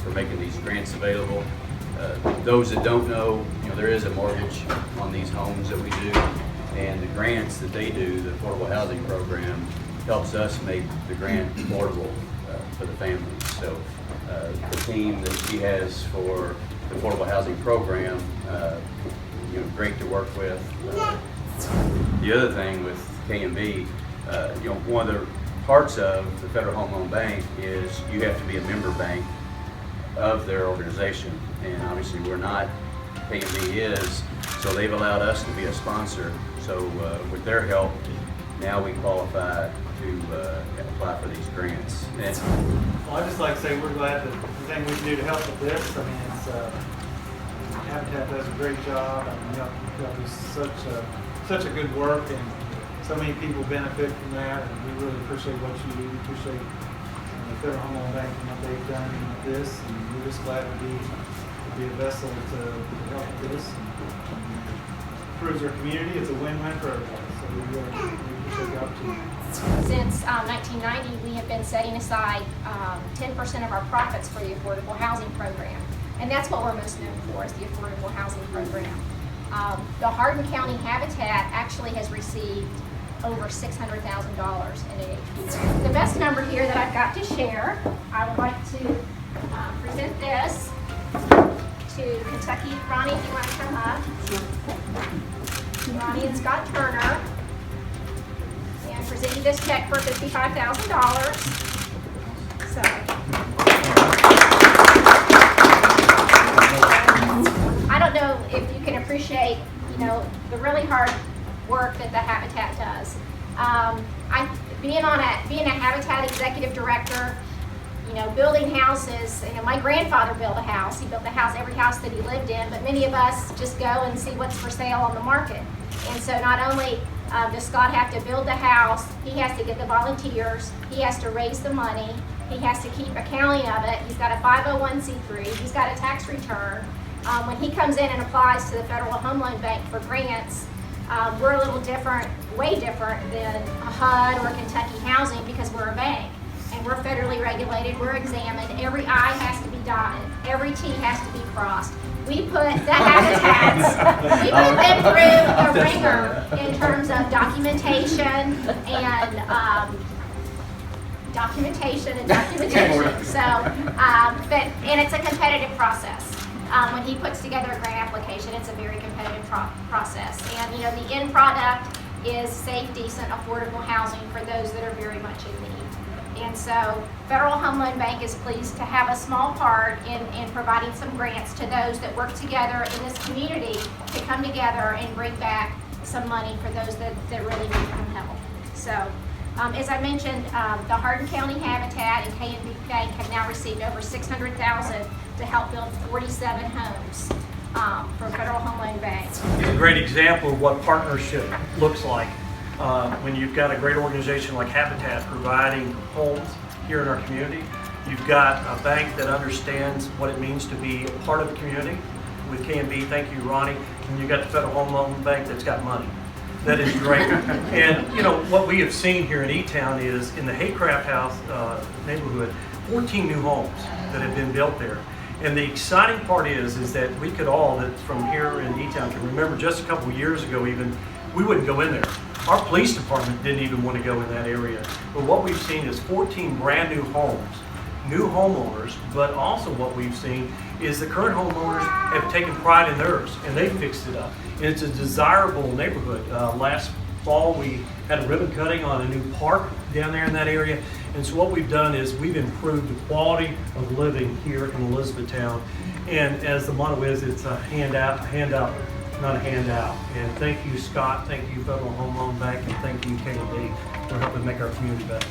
for making these grants available. Those that don't know, there is a mortgage on these homes that we do, and the grants that they do, the affordable housing program, helps us make the grant affordable for the families. So the team that she has for the affordable housing program, great to work with. The other thing with KMB, one of the parts of the Federal Home Loan Bank is you have to be a member bank of their organization, and obviously we're not. KMB is, so they've allowed us to be a sponsor. So with their help, now we qualify to apply for these grants. Well, I'd just like to say we're glad that anything we can do to help with this. I mean, Habitat does a great job. I mean, y'all do such a good work, and so many people benefit from that, and we really appreciate what you do. We appreciate the Federal Home Loan Bank and what they've done with this, and we're just glad to be a vessel to help with this. And improves our community. It's a win-win for everybody, so we really appreciate the opportunity. Since 1990, we have been setting aside 10% of our profits for the affordable housing program. And that's what we're most known for, is the affordable housing program. The Hardin County Habitat actually has received over $600,000 in aid. The best number here that I've got to share, I would like to present this to Kentucky. Ronnie, if you want to come up. Ronnie and Scott Turner. And present you this check for $55,000. So. I don't know if you can appreciate, the really hard work that the Habitat does. Being a Habitat executive director, building houses. My grandfather built a house. He built every house that he lived in. But many of us just go and see what's for sale on the market. And so not only does Scott have to build the house, he has to get the volunteers. He has to raise the money. He has to keep accounting of it. He's got a 501c3. He's got a tax return. When he comes in and applies to the Federal Home Loan Bank for grants, we're a little different, way different than a HUD or Kentucky Housing, because we're a bank. And we're federally regulated, we're examined, every I has to be dotted, every T has to be crossed. We put the Habitats, we put them through the ringer in terms of documentation and So, and it's a competitive process. When he puts together a grant application, it's a very competitive process. And the end product is safe, decent, affordable housing for those that are very much in need. And so Federal Home Loan Bank is pleased to have a small part in providing some grants to those that work together in this community to come together and bring back some money for those that really need some help. So as I mentioned, the Hardin County Habitat and KMB Bank have now received over $600,000 to help build 47 homes for Federal Home Loan Bank. It's a great example of what partnership looks like. When you've got a great organization like Habitat providing homes here in our community, you've got a bank that understands what it means to be a part of the community. With KMB, thank you, Ronnie, and you've got the Federal Home Loan Bank that's got money. That is great. And what we have seen here in E-Town is in the Haycraft House neighborhood, 14 new homes that have been built there. And the exciting part is that we could all, that from here in E-Town, can remember just a couple of years ago even, we wouldn't go in there. Our police department didn't even want to go in that area. But what we've seen is 14 brand new homes, new homeowners, but also what we've seen is the current homeowners have taken pride in theirs and they fixed it up. And it's a desirable neighborhood. Last fall we had a ribbon cutting on a new park down there in that area. And so what we've done is we've improved the quality of living here in Elizabethtown. And as the motto is, it's a handout, not a handout. And thank you, Scott, thank you, Federal Home Loan Bank, and thank you, KMB, for helping make our community better.